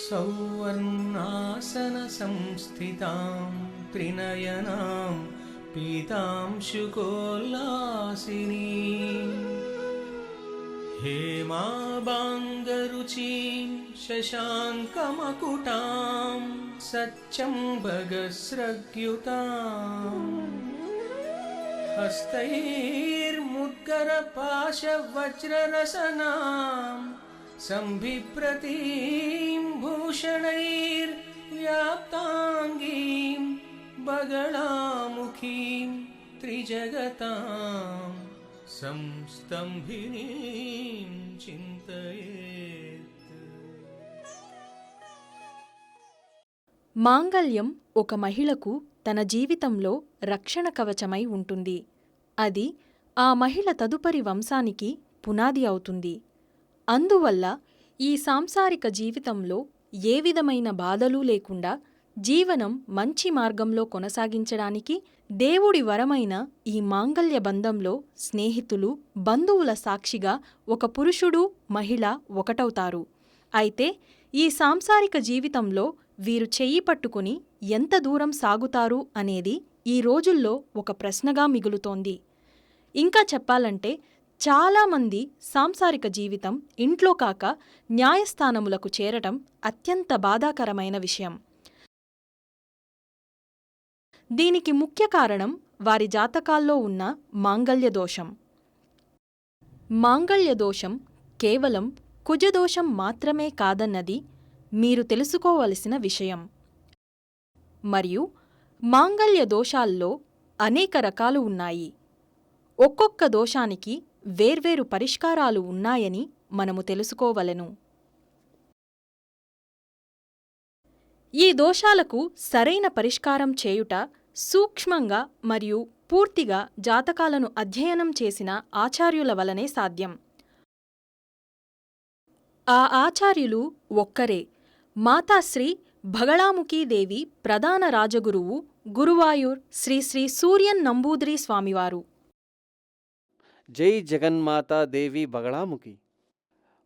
सौवर्णासन संस्थितां त्रिनयनां पीतांशुकोल्लासिनीं हेमाबाङ्गरुचिं शशाङ्कमकुटां सच्चम्बगस्रग्युताम् हस्तैर्मुद्गरपाशवज्ररसनां संबिभ्रतीं भूषणैर्व्याप्ताङ्गीं बगलामुखीं त्रिजगतां संस्तंभिनीं चिन्तयेत्। మాంగళ్యం ఒక మహిళకు తన జీవితంలో రక్షణ కవచమై ఉంటుంది. అది ఆ మహిళ తదుపరి వంశానికి పునాది అవుతుంది. అందువల్ల ఈ సాంసారిక జీవితంలో ఏ విధమైన బాధలు లేకుండా జీవనం మంచి మార్గంలో కొనసాగించడానికి దేవుడి వరమైన ఈ మాంగళ్య బంధంలో స్నేహితులు, బంధువుల సాక్షిగా ఒక పురుషుడు, మహిళ ఒకటవుతారు. అయితే ఈ సాంసారిక జీవితంలో వీరు చెయ్యి పట్టుకుని ఎంత దూరం సాగుతారు అనేది ఈ రోజుల్లో ఒక ప్రశ్నగా మిగులుతోంది. ఇంకా చెప్పాలంటే చాలామంది సాంసారిక జీవితం ఇంట్లో కాక న్యాయస్థానములకు చేరటం అత్యంత బాధాకరమైన విషయం. దీనికి ముఖ్య కారణం వారి జాతకాల్లో ఉన్న మాంగళ్య దోషం. మాంగళ్య దోషం కేవలం కుజదోషం మాత్రమే కాదన్నది మీరు తెలుసుకోవలసిన విషయం. మరియు మాంగళ్య దోషాల్లో అనేక రకాలు ఉన్నాయి. ఒక్కొక్క దోషానికి వేర్వేరు పరిష్కారాలు ఉన్నాయని మనము తెలుసుకోవలెను. ఈ దోషాలకు సరైన పరిష్కారం చేయుట సూక్ష్మంగా మరియు పూర్తిగా జాతకాలను అధ్యయనం చేసిన ఆచార్యుల వలనే సాధ్యం. ఆ ఆచార్యులు ఒక్కరే, మాతాశ్రీ బగళాముఖీదేవి ప్రధాన రాజగురువు గురువాయూర్ శ్రీ శ్రీ సూర్యన్ నంబూదిరి స్వామివారు. జై జగన్మాతా దేవి బగళాముఖి.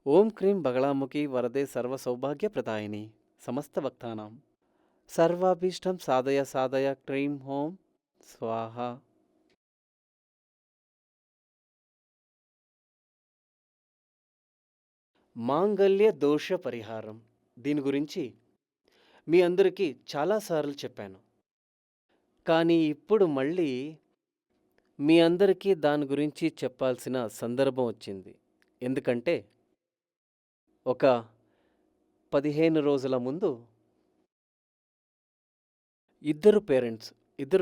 ఓం క్రీం బగళాముఖి వరదే సర్వ సౌభాగ్య ప్రదాయిని సమస్త భక్తానాం సర్వాభీష్టం సాధయ సాధయ క్రీం హోం స్వాహ. మాంగళ్య దోష పరిహారం, దీని గురించి మీ అందరికీ చాలాసార్లు చెప్పాను. కానీ ఇప్పుడు మళ్ళీ మీ అందరికీ దాని గురించి చెప్పాల్సిన సందర్భం వచ్చింది. ఎందుకంటే ఒక 15 రోజుల ముందు ఇద్దరు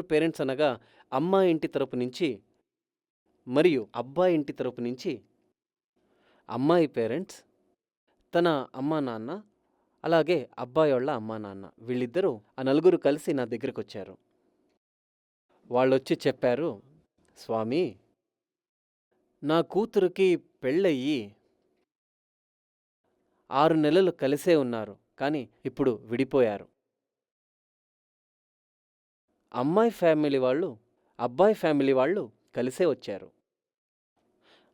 పేరెంట్స్ అనగా అమ్మాయి ఇంటి తరపు నుంచి మరియు అబ్బాయి ఇంటి తరపు నుంచి, అమ్మాయి పేరెంట్స్ తన అమ్మా నాన్న అలాగే అబ్బాయి వాళ్ళ అమ్మా నాన్న వీళ్ళిద్దరూ ఆ నలుగురు కలిసి నా దగ్గరికి వచ్చారు. వాళ్ళొచ్చి చెప్పారు, స్వామి, నా కూతురికి పెళ్ళయ్యి 6 నెలలు కలిసే ఉన్నారు, కానీ ఇప్పుడు విడిపోయారు. అమ్మాయి ఫ్యామిలీ వాళ్ళు అబ్బాయి ఫ్యామిలీ వాళ్ళు కలిసే వచ్చారు.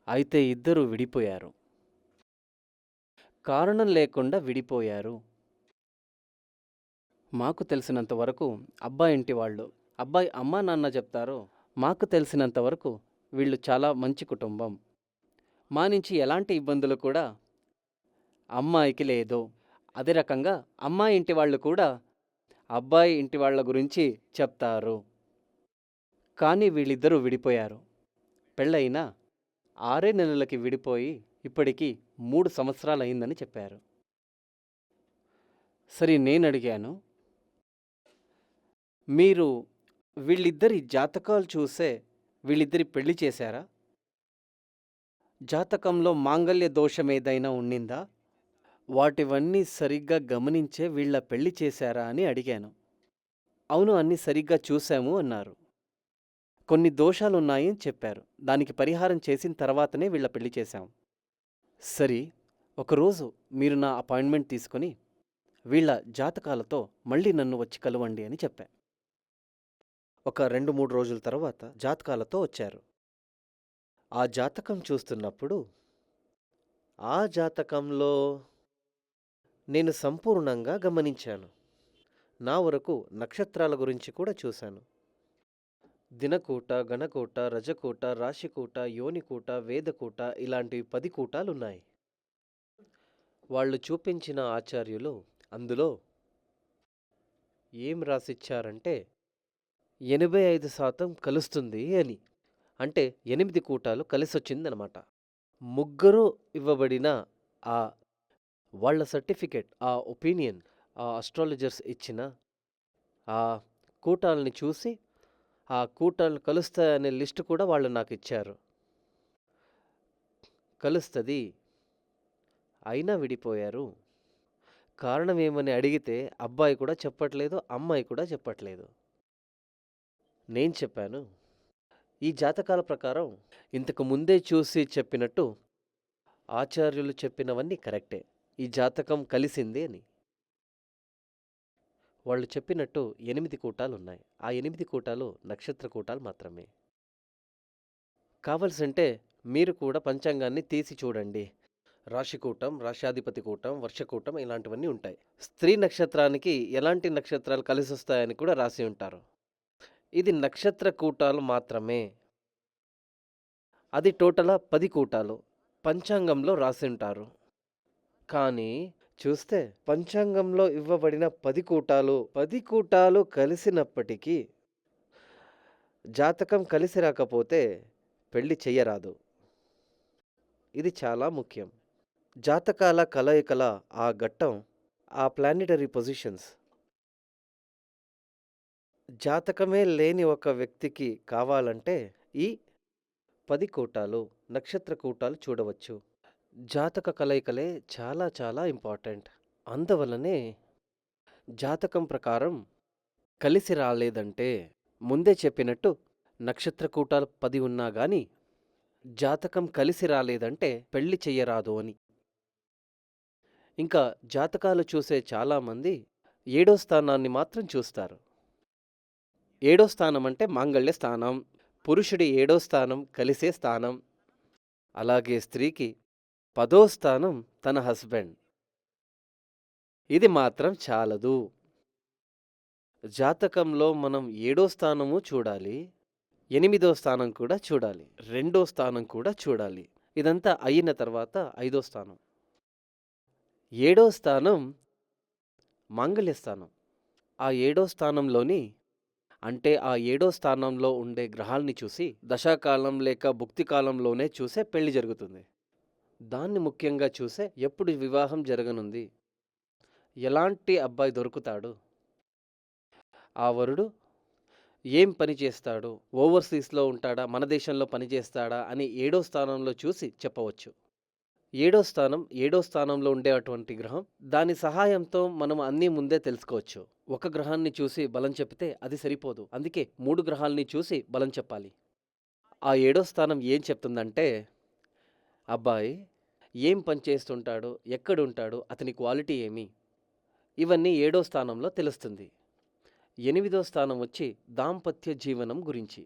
అయితే ఇద్దరు విడిపోయారు. కారణం లేకుండా విడిపోయారు. మాకు తెలిసినంతవరకు అబ్బాయి ఇంటి వాళ్ళు, అబ్బాయి అమ్మా నాన్న చెప్తారు, మాకు తెలిసినంతవరకు వీళ్ళు చాలా మంచి కుటుంబం, మా నుంచి ఎలాంటి ఇబ్బందులు కూడా అమ్మాయికి లేదు. అదే రకంగా అమ్మాయి ఇంటి వాళ్ళు కూడా అబ్బాయి ఇంటి వాళ్ళ గురించి చెప్తారు. కానీ వీళ్ళిద్దరూ విడిపోయారు. పెళ్ళైన 6 నెలలకి విడిపోయి ఇప్పటికీ 3 సంవత్సరాలు అయిందని చెప్పారు. సరే, నేను అడిగాను, మీరు వీళ్ళిద్దరి జాతకాలు చూసే వీళ్ళిద్దరి పెళ్లి చేశారా? జాతకంలో మాంగళ్య దోషం ఏదైనా ఉండిందా? వాటివన్నీ సరిగ్గా గమనించే వీళ్ళ పెళ్లి చేశారా అని అడిగాను. అవును, అన్నీ సరిగ్గా చూశాము అన్నారు. కొన్ని దోషాలున్నాయని చెప్పారు. దానికి పరిహారం చేసిన తర్వాతనే వీళ్ళ పెళ్లి చేశాం. సరే, ఒకరోజు మీరు నా అపాయింట్మెంట్ తీసుకుని వీళ్ళ జాతకాలతో మళ్ళీ నన్ను వచ్చి కలవండి అని చెప్పా. ఒక 2-3 రోజుల తర్వాత జాతకాలతో వచ్చారు. ఆ జాతకం చూస్తున్నప్పుడు ఆ జాతకంలో నేను సంపూర్ణంగా గమనించాను. నా వరకు నక్షత్రాల గురించి కూడా చూశాను. దినకూట, గణకూట, రజకూట, రాశికూట, యోనికూట, వేదకూట ఇలాంటివి 10 కూటాలున్నాయి. వాళ్ళు చూపించిన ఆచార్యులు అందులో ఏం రాసిచ్చారంటే 85% కలుస్తుంది అని. అంటే 8 కూటాలు కలిసొచ్చిందనమాట. ముగ్గురు ఇవ్వబడిన ఆ వాళ్ళ సర్టిఫికేట్, ఆ ఒపీనియన్, ఆ అస్ట్రాలజర్స్ ఇచ్చిన ఆ కూటాలని చూసి ఆ కూటాలు కలుస్తాయనే లిస్ట్ కూడా వాళ్ళు నాకు ఇచ్చారు. కలుస్తుంది, అయినా విడిపోయారు. కారణం ఏమని అడిగితే అబ్బాయి కూడా చెప్పట్లేదు, అమ్మాయి కూడా చెప్పట్లేదు. నేను చెప్పాను, ఈ జాతకాల ప్రకారం ఇంతకు ముందే చూసి చెప్పినట్టు ఆచార్యులు చెప్పినవన్నీ కరెక్టే. ఈ జాతకం కలిసింది అని. వాళ్ళు చెప్పినట్టు 8 కూటాలున్నాయి. ఆ 8 కూటాలు నక్షత్ర కూటాలు మాత్రమే. కావలసింటే మీరు కూడా పంచాంగాన్ని తీసి చూడండి. రాశికూటం, రాశ్యాధిపతి కూటం, వర్షకూటం ఇలాంటివన్నీ ఉంటాయి. స్త్రీ నక్షత్రానికి ఎలాంటి నక్షత్రాలు కలిసి వస్తాయని కూడా రాసి ఉంటారు. ఇది నక్షత్ర కూటాలు మాత్రమే. అది టోటలా 10 కూటాలు పంచాంగంలో రాసి ఉంటారు. కానీ చూస్తే పంచాంగంలో ఇవ్వబడిన 10 కూటాలు కలిసినప్పటికీ జాతకం కలిసి రాకపోతే పెళ్లి చెయ్యరాదు. ఇది చాలా ముఖ్యం. జాతకాల కలయికల ఆ ఘట్టం, ఆ ప్లానిటరీ పొజిషన్స్ జాతకమే లేని ఒక వ్యక్తికి కావాలంటే ఈ 10 కూటాలు, నక్షత్ర కూటాలు చూడవచ్చు. జాతక కలయికలే చాలా చాలా ఇంపార్టెంట్. అందువల్లనే జాతకం ప్రకారం కలిసి రాలేదంటే ముందే చెప్పినట్టు నక్షత్ర కూటాలు 10 ఉన్నా గాని జాతకం కలిసి రాలేదంటే పెళ్లి చెయ్యరాదు అని. ఇంకా జాతకాలు చూసే చాలామంది 7వ స్థానాన్ని మాత్రం చూస్తారు. 7వ స్థానం అంటే మాంగళ్య స్థానం, పురుషుడి 7వ స్థానం కలిసే స్థానం. అలాగే స్త్రీకి 10వ స్థానం తన హస్బెండ్. ఇది మాత్రం చాలదు. జాతకంలో మనం 7వ స్థానము చూడాలి, 8వ స్థానం కూడా చూడాలి, 2వ స్థానం కూడా చూడాలి. ఇదంతా అయిన తర్వాత 5వ స్థానం. 7వ స్థానం మాంగళ్య స్థానం. ఆ 7వ స్థానంలోని అంటే ఆ 7వ స్థానంలో ఉండే గ్రహాల్ని చూసి దశాకాలం లేక భుక్తి కాలంలోనే చూసే పెళ్లి జరుగుతుంది. దాన్ని ముఖ్యంగా చూసే ఎప్పుడు వివాహం జరగనుంది, ఎలాంటి అబ్బాయి దొరుకుతాడు, ఆ వరుడు ఏం పని చేస్తాడు, ఓవర్సీస్లో ఉంటాడా, మన దేశంలో పని చేస్తాడా అని 7వ స్థానంలో చూసి చెప్పవచ్చు. 7వ స్థానంలో ఉండేటువంటి గ్రహం, దాని సహాయంతో మనం అన్నీ ముందే తెలుసుకోవచ్చు. ఒక గ్రహాన్ని చూసి బలం చెప్తే అది సరిపోదు. అందుకే 3 గ్రహాల్ని చూసి బలం చెప్పాలి. ఆ 7వ స్థానం ఏం చెప్తుందంటే అబ్బాయి ఏం పని చేస్తుంటాడు, ఎక్కడుంటాడు, అతని క్వాలిటీ ఏమి, ఇవన్నీ 7వ స్థానంలో తెలుస్తుంది. 8వ స్థానం వచ్చి దాంపత్య జీవనం గురించి.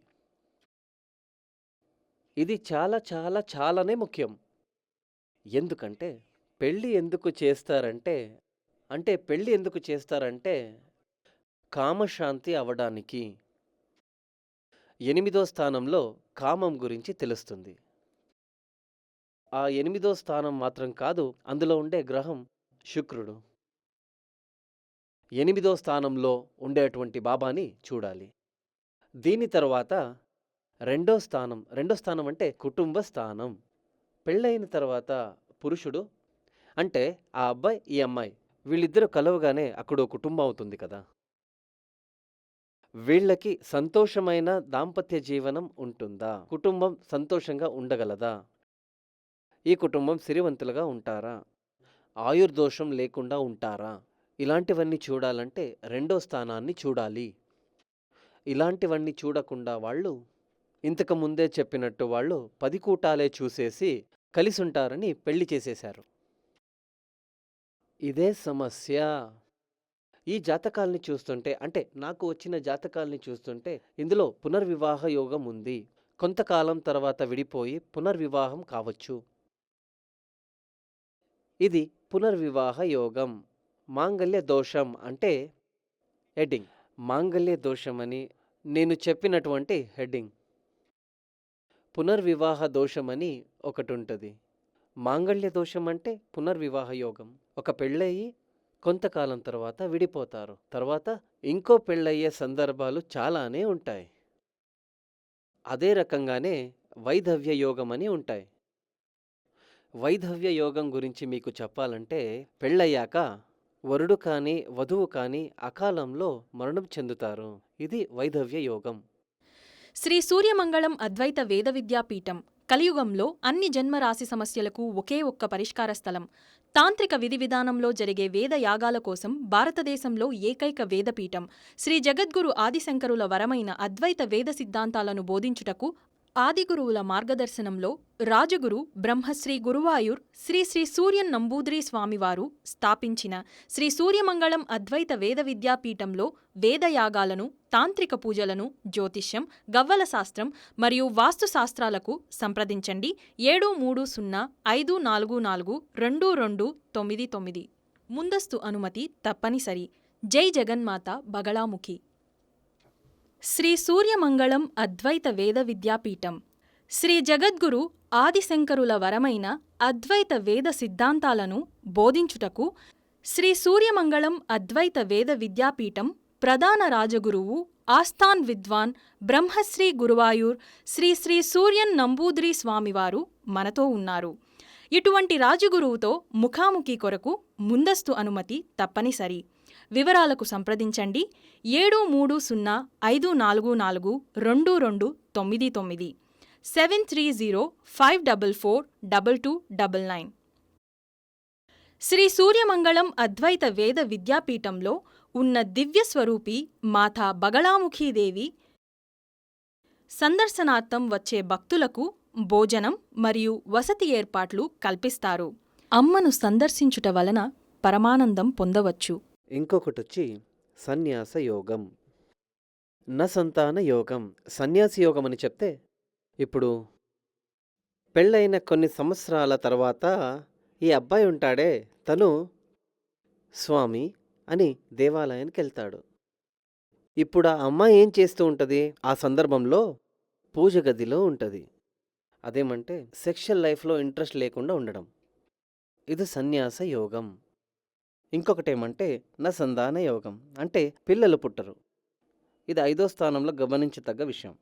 ఇది చాలా చాలా చాలానే ముఖ్యం. ఎందుకంటే పెళ్ళి ఎందుకు చేస్తారంటే కామశాంతి అవడానికి. 8వ స్థానంలో కామం గురించి తెలుస్తుంది. ఆ 8వ స్థానం మాత్రం కాదు, అందులో ఉండే గ్రహం శుక్రుడు. 8వ స్థానంలో ఉండేటువంటి బాబాని చూడాలి. దీని తర్వాత రెండో స్థానం అంటే కుటుంబ స్థానం. పెళ్ళైన తర్వాత పురుషుడు అంటే ఆ అబ్బాయి, ఈ అమ్మాయి వీళ్ళిద్దరూ కలవగానే అక్కడో కుటుంబం అవుతుంది కదా. వీళ్ళకి సంతోషమైన దాంపత్య జీవనం ఉంటుందా, కుటుంబం సంతోషంగా ఉండగలదా, ఈ కుటుంబం సిరివంతులుగా ఉంటారా, ఆయుర్దోషం లేకుండా ఉంటారా, ఇలాంటివన్నీ చూడాలంటే రెండో స్థానాన్ని చూడాలి. ఇలాంటివన్నీ చూడకుండా వాళ్ళు ఇంతకు ముందే చెప్పినట్టు వాళ్ళు 10 కూటాలే చూసేసి కలిసుంటారని పెళ్లి చేసేశారు. ఇదే సమస్య. ఈ జాతకాల్ని చూస్తుంటే, అంటే నాకు వచ్చిన జాతకాల్ని చూస్తుంటే ఇందులో పునర్వివాహ యోగం ఉంది, కొంతకాలం తర్వాత విడిపోయి పునర్వివాహం కావచ్చు. ఇది పునర్వివాహ యోగం. మాంగళ్య దోషం అంటే హెడ్డింగ్. మాంగళ్య దోషమని నేను చెప్పినటువంటి హెడ్డింగ్. పునర్వివాహ దోషమని ఒకటుంటుంది. మాంగళ్య దోషం అంటే పునర్వివాహ యోగం. ఒక పెళ్ళయి కొంతకాలం తర్వాత విడిపోతారు. తర్వాత ఇంకో పెళ్ళయ్యే సందర్భాలు చాలానే ఉంటాయి. అదే రకంగానే వైధవ్య యోగం అని ఉంటాయి. వైధవ్య యోగం గురించి మీకు చెప్పాలంటే, పెళ్ళయ్యాక వరుడు కానీ వధువు కానీ అకాలంలో మరణం చెందుతారు. ఇది వైధవ్య యోగం. శ్రీ సూర్యమంగళం అద్వైత వేద విద్యాపీఠం కలియుగంలో అన్ని జన్మరాశి సమస్యలకు ఒకే ఒక్క పరిష్కార స్థలం. తాంత్రిక విధి విధానంలో జరిగే వేద యాగాల కోసం భారతదేశంలో ఏకైక వేదపీఠం. శ్రీ జగద్గురు ఆదిశంకరుల వరమైన అద్వైత వేద సిద్ధాంతాలను బోధించుటకు ఆదిగురువుల మార్గదర్శనంలో రాజగురు బ్రహ్మశ్రీ గురువాయూర్ శ్రీ శ్రీ సూర్యన్ నంబూద్రి స్వామివారు స్థాపించిన శ్రీ సూర్యమంగళం అద్వైత వేద విద్యాపీఠంలో వేదయాగాలను, తాంత్రిక పూజలను, జ్యోతిష్యం, గవ్వల శాస్త్రం మరియు వాస్తు శాస్త్రాలకు సంప్రదించండి 7305442299. ముందస్తు అనుమతి తప్పనిసరి. జై జగన్మాత బగళాముఖి. శ్రీ సూర్యమంగళం అద్వైత వేద విద్యాపీఠం శ్రీ జగద్గురు ఆదిశంకరుల వరమైన అద్వైత వేద సిద్ధాంతాలను బోధించుటకు శ్రీ సూర్యమంగళం అద్వైత వేద విద్యాపీఠం ప్రధాన రాజగురువు ఆస్థాన్ విద్వాన్ బ్రహ్మశ్రీ గురువాయూర్ శ్రీ శ్రీ సూర్యన్ నంబూద్రి స్వామివారు మనతో ఉన్నారు. ఇటువంటి రాజగురువుతో ముఖాముఖి కొరకు ముందస్తు అనుమతి తప్పనిసరి. వివరాలకు సంప్రదించండి 7305442299 730544299. శ్రీ సూర్యమంగళం అద్వైత వేద విద్యాపీఠంలో ఉన్న దివ్యస్వరూపి మాతా బగళాముఖీదేవి సందర్శనార్థం వచ్చే భక్తులకు భోజనం మరియు వసతి ఏర్పాట్లు కల్పిస్తారు. అమ్మను సందర్శించుట వలన పరమానందం పొందవచ్చు. ఇంకొకటొచ్చి సన్యాస యోగం. సంతాన యోగం. సన్యాసి యోగం అని చెప్తే, ఇప్పుడు పెళ్ళైన కొన్ని సంవత్సరాల తర్వాత ఈ అబ్బాయి ఉంటాడే, తను స్వామి అని దేవాలయానికి వెళ్తాడు. ఇప్పుడు ఆ అమ్మాయి ఏం చేస్తూ ఉంటుంది? ఆ సందర్భంలో పూజ గదిలో ఉంటుంది. అదేమంటే సెక్షువల్ లైఫ్లో ఇంట్రెస్ట్ లేకుండా ఉండడం. ఇది సన్యాస యోగం. ఇంకొకటేమంటే సంతాన యోగం, అంటే పిల్లలు పుట్టరు. ఇది 5వ స్థానంలో గమనించదగ్గ విషయం.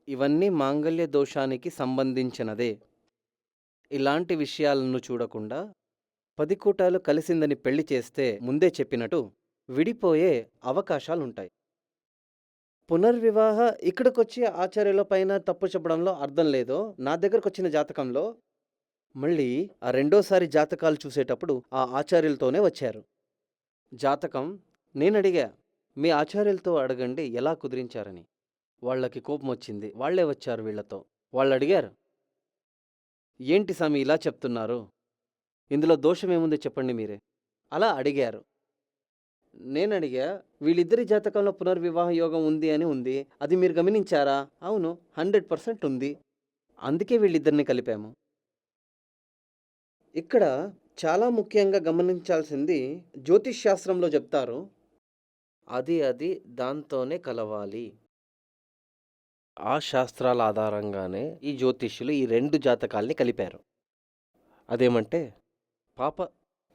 ఇవన్నీ మాంగళ్య దోషానికి సంబంధించినదే. ఇలాంటి విషయాలను చూడకుండా 10 కూటాలు కలిసిందని పెళ్లి చేస్తే ముందే చెప్పినట్టు విడిపోయే అవకాశాలుంటాయి. పునర్వివాహ ఇక్కడికొచ్చి ఆచార్యుల పైన తప్పు చెప్పడంలో అర్థం లేదో, నా దగ్గరకు వచ్చిన జాతకంలో మళ్ళీ ఆ రెండోసారి జాతకాలు చూసేటప్పుడు ఆ ఆచార్యులతోనే వచ్చారు. జాతకం నేనడిగా, మీ ఆచార్యులతో అడగండి ఎలా కుదిరించారని. వాళ్ళకి కోపం వచ్చింది. వాళ్లే వచ్చారు వీళ్లతో. వాళ్ళు అడిగారు, ఏంటి స్వామి ఇలా చెప్తున్నారు, ఇందులో దోషమేముంది చెప్పండి మీరే. అలా అడిగారు. నేనడిగా, వీళ్ళిద్దరి జాతకంలో పునర్వివాహ యోగం ఉంది అని ఉంది, అది మీరు గమనించారా? అవును, 100% ఉంది. అందుకే వీళ్ళిద్దరిని కలిపాము. ఇక్కడ చాలా ముఖ్యంగా గమనించాల్సింది, జ్యోతిష్ శాస్త్రంలో చెప్తారు, అది దాంతోనే కలవాలి. ఆ శాస్త్రాల ఆధారంగానే ఈ జ్యోతిష్యులు ఈ 2 జాతకాల్ని కలిపారు. అదేమంటే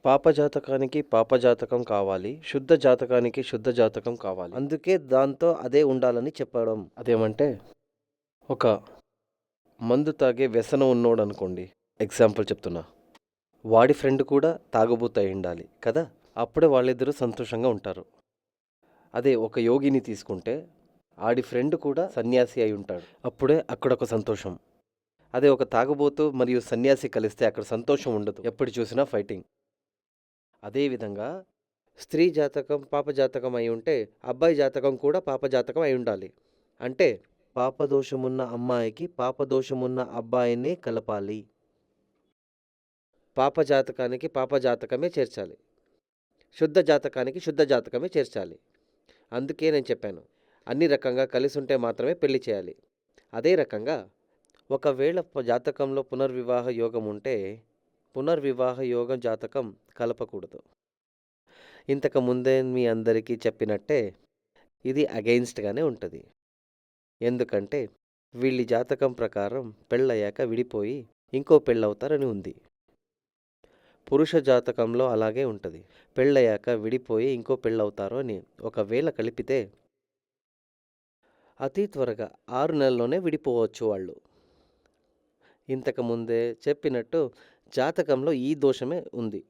పాప జాతకానికి పాప జాతకం కావాలి, శుద్ధ జాతకానికి శుద్ధ జాతకం కావాలి. అందుకే దాంతో అదే ఉండాలని చెప్పడం. అదేమంటే ఒక మందు తాగే వ్యసనం ఉన్నోడు అనుకోండి, ఎగ్జాంపుల్ చెప్తున్నా, వాడి ఫ్రెండ్ కూడా తాగుబోతు అయి ఉండాలి కదా, అప్పుడే వాళ్ళిద్దరూ సంతోషంగా ఉంటారు. అదే ఒక యోగిని తీసుకుంటే ఆడి ఫ్రెండ్ కూడా సన్యాసి అయి ఉంటాడు, అప్పుడే అక్కడొక సంతోషం. అదే ఒక తాగుబోతు మరియు సన్యాసి కలిస్తే అక్కడ సంతోషం ఉండదు, ఎప్పుడు చూసినా ఫైటింగ్. అదేవిధంగా స్త్రీ జాతకం పాప జాతకం అయి ఉంటే అబ్బాయి జాతకం కూడా పాప జాతకం అయి ఉండాలి. అంటే పాపదోషమున్న అమ్మాయికి పాపదోషమున్న అబ్బాయినే కలపాలి. పాప జాతకానికి పాప జాతకమే చేర్చాలి, శుద్ధ జాతకానికి శుద్ధ జాతకమే చేర్చాలి. అందుకే నేను చెప్పాను, అన్ని రకంగా కలిసి ఉంటే మాత్రమే పెళ్లి చేయాలి. అదే రకంగా ఒకవేళ జాతకంలో పునర్వివాహ యోగం ఉంటే పునర్వివాహ యోగం జాతకం కలపకూడదు. ఇంతకు ముందే మీ అందరికీ చెప్పినట్టే ఇది అగెయిన్స్ట్‌గానే ఉంటది. ఎందుకంటే వీళ్ళ జాతకం ప్రకారం పెళ్ళయ్యాక విడిపోయి ఇంకో పెళ్ళవుతారని ఉంది. పురుష జాతకంలో అలాగే ఉంటది. పెళ్ళయ్యాక విడిపోయి ఇంకో పెళ్ళవుతారు అని. ఒకవేళ కలిపితే అతి త్వరగా 6 నెలల్లోనే విడిపోవచ్చు వాళ్ళు. ఇంతకు ముందే చెప్పినట్టు జాతకంలో ఈ దోషమే ఉంది.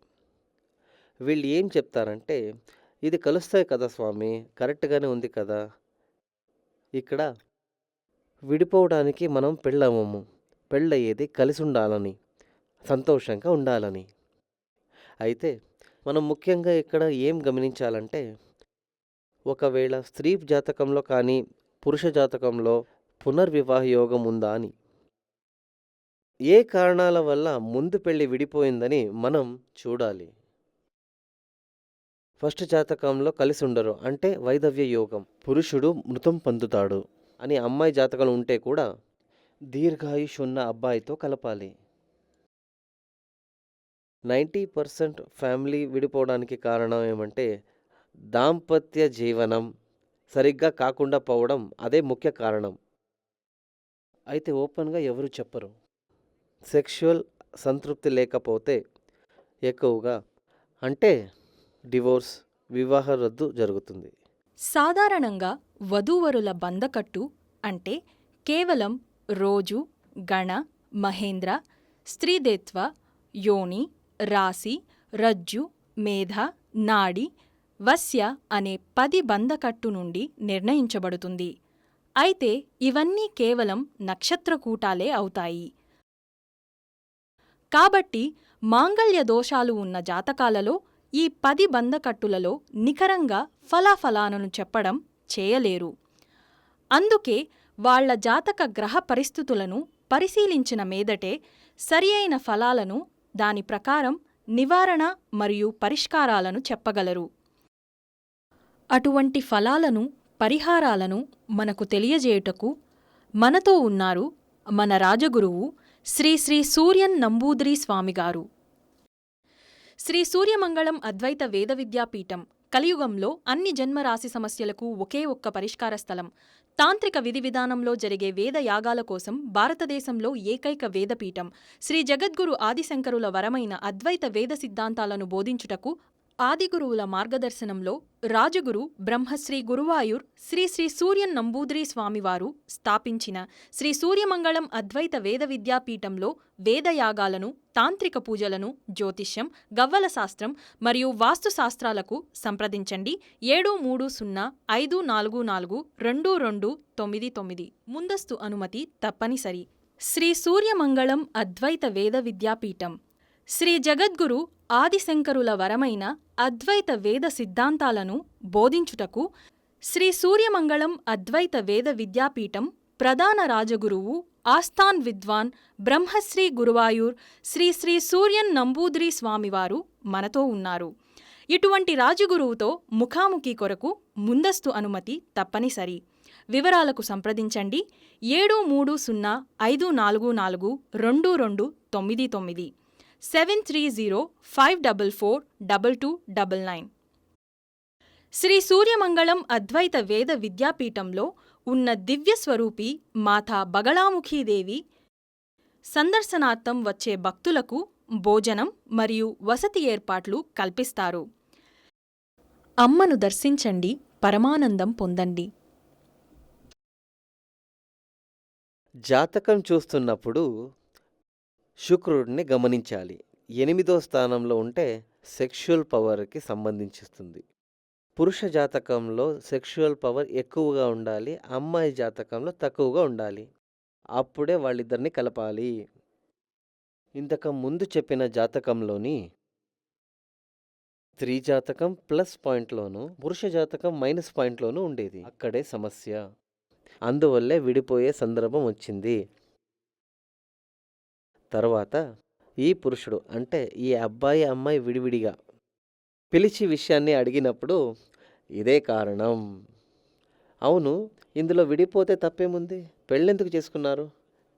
వీళ్ళు ఏం చెప్తారంటే, ఇది కలుస్తాయి కదా స్వామి, కరెక్ట్‌గానే ఉంది కదా! ఇక్కడ విడిపోవడానికి మనం పెళ్ళవ్వము. పెళ్ళయ్యేది కలిసుండాలని, సంతోషంగా ఉండాలని. అయితే మనం ముఖ్యంగా ఇక్కడ ఏం గమనించాలంటే, ఒకవేళ స్త్రీ జాతకంలో కానీ, పురుష జాతకంలో పునర్వివాహ యోగం ఉందా అని. ఏ కారణాల వల్ల ముందు పెళ్లి విడిపోయిందని మనం చూడాలి. ఫస్ట్ జాతకంలో కలిసి ఉండరు అంటే వైధవ్య యోగం, పురుషుడు మృతం పొందుతాడు అని అమ్మాయి జాతకం ఉంటే కూడా దీర్ఘాయుష్ ఉన్న అబ్బాయితో కలపాలి. 90% ఫ్యామిలీ విడిపోవడానికి కారణం ఏమంటే దాంపత్య జీవనం సరిగ్గా కాకుండా పోవడం, అదే ముఖ్య కారణం. అయితే ఓపెన్గా ఎవరు చెప్పరు. సెక్షువల్ సంతృప్తి లేకపోతే ఎక్కువగా అంటే డివోర్స్, వివాహ రద్దు జరుగుతుంది. సాధారణంగా వధూవరుల బంధకట్టు అంటే కేవలం రోజు, గణ, మహేంద్ర, స్త్రీదేత్వ, యోని, రాశి, రజ్జు, మేధ, నాడి, వస్య అనే 10 బంధకట్టు నుండి నిర్ణయించబడుతుంది. అయితే ఇవన్నీ కేవలం నక్షత్రకూటాలే అవుతాయి. కాబట్టి మాంగళ్య దోషాలు ఉన్న జాతకాలలో ఈ 10 బంధకట్టులలో నికరంగా ఫలాఫలాలను చెప్పడం చేయలేరు. అందుకే వాళ్ల జాతక గ్రహ పరిస్థితులను పరిశీలించిన మీదటే సరియైన ఫలాలను, దాని ప్రకారం నివారణ మరియు పరిష్కారాలను చెప్పగలరు. అటువంటి ఫలాలను, పరిహారాలను మనకు తెలియజేయుటకు మనతో ఉన్నారు మన రాజగురువు శ్రీ శ్రీ సూర్యన్ నంబూద్రి స్వామిగారు. శ్రీ సూర్యమంగళం అద్వైత వేద విద్యాపీఠం కలియుగంలో అన్ని జన్మరాశి సమస్యలకు ఒకే ఒక్క పరిష్కార స్థలం. తాంత్రిక విధి విధానంలో జరిగే వేద యాగాల కోసం భారతదేశంలో ఏకైక వేదపీఠం. శ్రీ జగద్గురు ఆదిశంకరుల వరమైన అద్వైత వేద సిద్ధాంతాలను బోధించుటకు ఆదిగురువుల మార్గదర్శనంలో రాజగురు బ్రహ్మశ్రీ గురువాయూర్ శ్రీ శ్రీ సూర్యన్ నంబూద్రి స్వామివారు స్థాపించిన శ్రీ సూర్యమంగళం అద్వైత వేద విద్యాపీఠంలో వేదయాగాలను, తాంత్రిక పూజలను, జ్యోతిష్యం, గవ్వల శాస్త్రం మరియు వాస్తుశాస్త్రాలకు సంప్రదించండి. 7305442299. ముందస్తు అనుమతి తప్పనిసరి. శ్రీ సూర్యమంగళం అద్వైత వేద విద్యాపీఠం శ్రీ జగద్గురు ఆదిశంకరుల వరమైన అద్వైత వేద సిద్ధాంతాలను బోధించుటకు శ్రీ సూర్యమంగళం అద్వైత వేద విద్యాపీఠం ప్రధాన రాజగురువు ఆస్థాన్ విద్వాన్ బ్రహ్మశ్రీ గురువాయూర్ శ్రీ శ్రీ సూర్యన్ నంబూద్రి స్వామివారు మనతో ఉన్నారు. ఇటువంటి రాజగురువుతో ముఖాముఖి కొరకు ముందస్తు అనుమతి తప్పనిసరి. వివరాలకు సంప్రదించండి 7305442299 7305442299. శ్రీ సూర్యమంగళం అద్వైత వేద విద్యాపీఠంలో ఉన్న దివ్యస్వరూపి మాతా బగళాముఖీదేవి సందర్శనార్థం వచ్చే భక్తులకు భోజనం మరియు వసతి ఏర్పాట్లు కల్పిస్తారు. అమ్మను దర్శించండి, పరమానందం పొందండి. జాతకం చూస్తున్నప్పుడు శుక్రుడిని గమనించాలి. 8వ స్థానంలో ఉంటే సెక్షువల్ పవర్కి సంబంధించిస్తుంది. పురుష జాతకంలో సెక్షువల్ పవర్ ఎక్కువగా ఉండాలి, అమ్మాయి జాతకంలో తక్కువగా ఉండాలి. అప్పుడే వాళ్ళిద్దరిని కలపాలి. ఇంతకు ముందు చెప్పిన జాతకంలోని స్త్రీ జాతకం ప్లస్ పాయింట్లోనూ, పురుష జాతకం మైనస్ పాయింట్లోనూ ఉండేది. అక్కడే సమస్య. అందువల్లే విడిపోయే సందర్భం వచ్చింది. తర్వాత ఈ పురుషుడు అంటే ఈ అబ్బాయి అమ్మాయి విడివిడిగా పిలిచి విషయాన్ని అడిగినప్పుడు ఇదే కారణం. అవును, ఇందులో విడిపోతే తప్పేముంది? పెళ్ళెందుకు చేసుకున్నారు?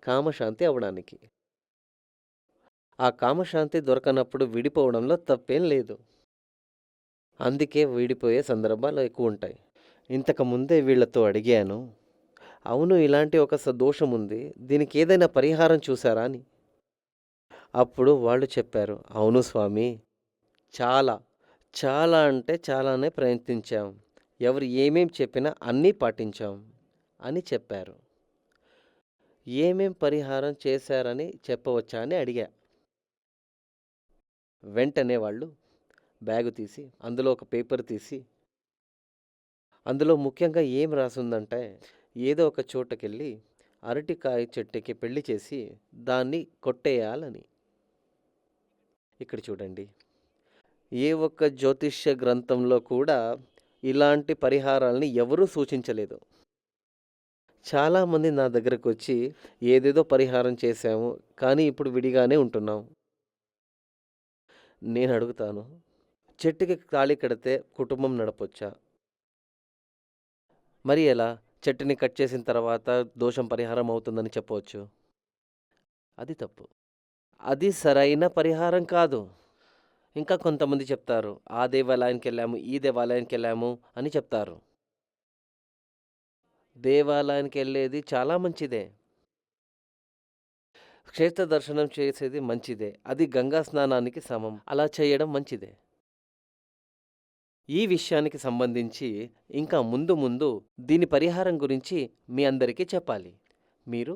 కామశాంతి అవ్వడానికి. ఆ కామశాంతి దొరకనప్పుడు విడిపోవడంలో తప్పేం లేదు. అందుకే విడిపోయే సందర్భాలు ఎక్కువ ఉంటాయి. ఇంతకు ముందే వీళ్ళతో అడిగాను, అవును ఇలాంటి ఒక దోషం ఉంది, దీనికి ఏదైనా పరిహారం చూసారా అని. అప్పుడు వాళ్ళు చెప్పారు, అవును స్వామి, చాలా చాలా అంటే చాలానే ప్రయత్నించాం, ఎవరు ఏమేం చెప్పినా అన్నీ పాటించాం అని చెప్పారు. ఏమేం పరిహారం చేశారని చెప్పవచ్చా అని అడిగా. వెంటనే వాళ్ళు బ్యాగు తీసి అందులో ఒక పేపర్ తీసి అందులో ముఖ్యంగా ఏం రాసుందంటే, ఏదో ఒక చోటకెళ్ళి అరటికాయ చెట్టుకి పెళ్లి చేసి దాన్ని కొట్టేయాలని. ఇక్కడ చూడండి, ఏ ఒక్క జ్యోతిష్య గ్రంథంలో కూడా ఇలాంటి పరిహారాలని ఎవరూ సూచించలేదు. చాలామంది నా దగ్గరకు వచ్చి ఏదేదో పరిహారం చేశాము, కానీ ఇప్పుడు విడిగానే ఉంటున్నాం. నేను అడుగుతాను, చెట్టుకి తాళి కడితే కుటుంబం నడపొచ్చా? మరి ఎలా చెట్టుని కట్ చేసిన తర్వాత దోషం పరిహారం అవుతుందని చెప్పవచ్చు? అది తప్పు. అది సరైన పరిహారం కాదు. ఇంకా కొంతమంది చెప్తారు, ఆ దేవాలయానికి వెళ్ళాము, ఈ దేవాలయానికి వెళ్ళాము అని చెప్తారు. దేవాలయానికి వెళ్ళేది చాలా మంచిదే, క్షేత్ర దర్శనం చేసేది మంచిదే, అది గంగా స్నానానికి సమం. అలా చేయడం మంచిదే. ఈ విషయానికి సంబంధించి ఇంకా ముందు ముందు దీని పరిహారం గురించి మీ అందరికీ చెప్పాలి. మీరు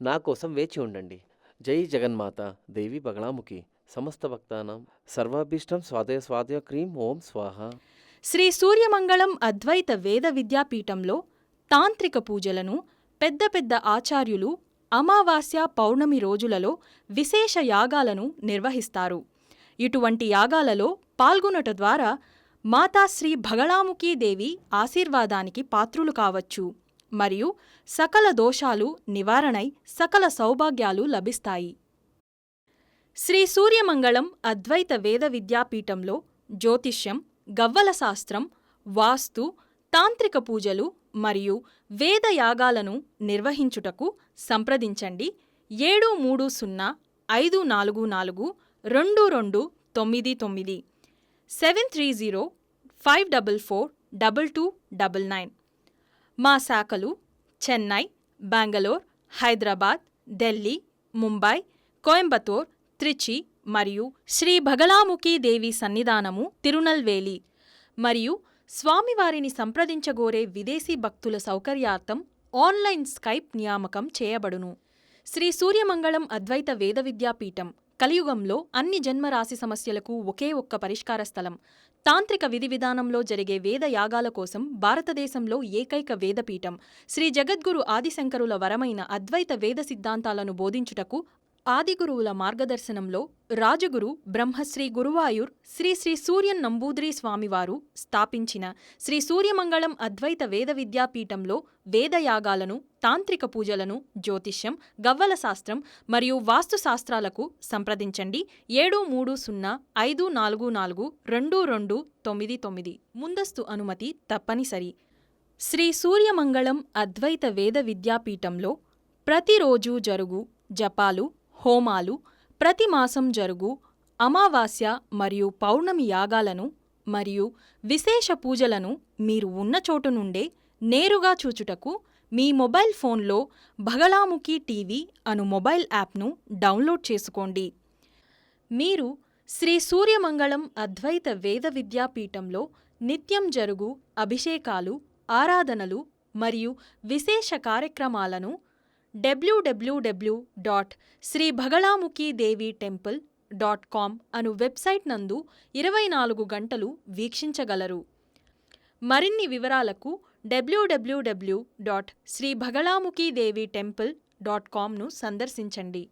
నా కోసం వేచి ఉండండి. జై జగన్మాత దేవి బగళాముఖి సమస్త భక్తానాం సర్వాభీష్టం స్వాదయ స్వాదయ క్రీం ఓం స్వాహ. శ్రీ సూర్యమంగళం అద్వైత వేద విద్యాపీఠంలో తాంత్రిక పూజలను పెద్ద పెద్ద ఆచార్యులు అమావాస్య పౌర్ణమి రోజులలో విశేష యాగాలను నిర్వహిస్తారు. ఇటువంటి యాగాలలో పాల్గొనుట ద్వారా మాతాశ్రీ బగళాముఖీదేవి ఆశీర్వాదానికి పాత్రులు కావచ్చు మరియు సకల దోషాలు నివారణై సకల సౌభాగ్యాలు లభిస్తాయి. శ్రీ సూర్యమంగళం అద్వైత వేద విద్యాపీఠంలో జ్యోతిష్యం, గవ్వల శాస్త్రం, వాస్తు, తాంత్రిక పూజలు మరియు వేద యాగాలను నిర్వహించుటకు సంప్రదించండి 7305442299 7305442299. మా శాఖలు చెన్నై, బెంగళూరు, హైదరాబాద్, ఢిల్లీ, ముంబై, కోయంబత్తూర్, త్రిచి మరియు శ్రీ బగళాముఖీ దేవి సన్నిధానము తిరునల్వేలి మరియు స్వామివారిని సంప్రదించగోరే విదేశీ భక్తుల సౌకర్యార్థం ఆన్లైన్ స్కైప్ నియామకం చేయబడును. శ్రీ సూర్యమంగళం అద్వైత వేద విద్యాపీఠం కలియుగంలో అన్ని జన్మరాశి సమస్యలకు ఒకే ఒక్క పరిష్కార స్థలం. తాంత్రిక విధి విధానంలో జరిగే వేద యాగాల కోసం భారతదేశంలో ఏకైక వేదపీఠం. శ్రీ జగద్గురు ఆదిశంకరుల వరమైన అద్వైత వేద సిద్ధాంతాలను బోధించుటకు ఆదిగురువుల మార్గదర్శనంలో రాజగురు బ్రహ్మశ్రీ గురువాయూర్ శ్రీ శ్రీ సూర్యన్ నంబూద్రి స్వామివారు స్థాపించిన శ్రీ సూర్యమంగళం అద్వైత వేద విద్యాపీఠంలో వేదయాగాలను, తాంత్రిక పూజలను, జ్యోతిష్యం, గవ్వల శాస్త్రం మరియు వాస్తు శాస్త్రాలకు సంప్రదించండి 7305442299. ముందస్తు అనుమతి తప్పనిసరి. శ్రీ సూర్యమంగళం అద్వైత వేద విద్యాపీఠంలో ప్రతిరోజు జరుగు జపాలు, హోమాలు, ప్రతి మాసం జరుగు అమావాస్య మరియు పౌర్ణమి యాగాలను మరియు విశేష పూజలను మీరు ఉన్న చోటు నుండే నేరుగా చూచుటకు మీ మొబైల్ ఫోన్లో బగళాముఖి టీవీ అను మొబైల్ యాప్ను డౌన్లోడ్ చేసుకోండి. మీరు శ్రీ సూర్యమంగళం అద్వైత వేద విద్యాపీఠంలో నిత్యం జరుగు అభిషేకాలు, ఆరాధనలు మరియు విశేష కార్యక్రమాలను www.sribagalamukidevitemple.com అను వెబ్సైట్ నందు 24 గంటలు వీక్షించగలరు. మరిన్ని వివరాలకు www.sribagalamukidevitemple.com ను సందర్శించండి.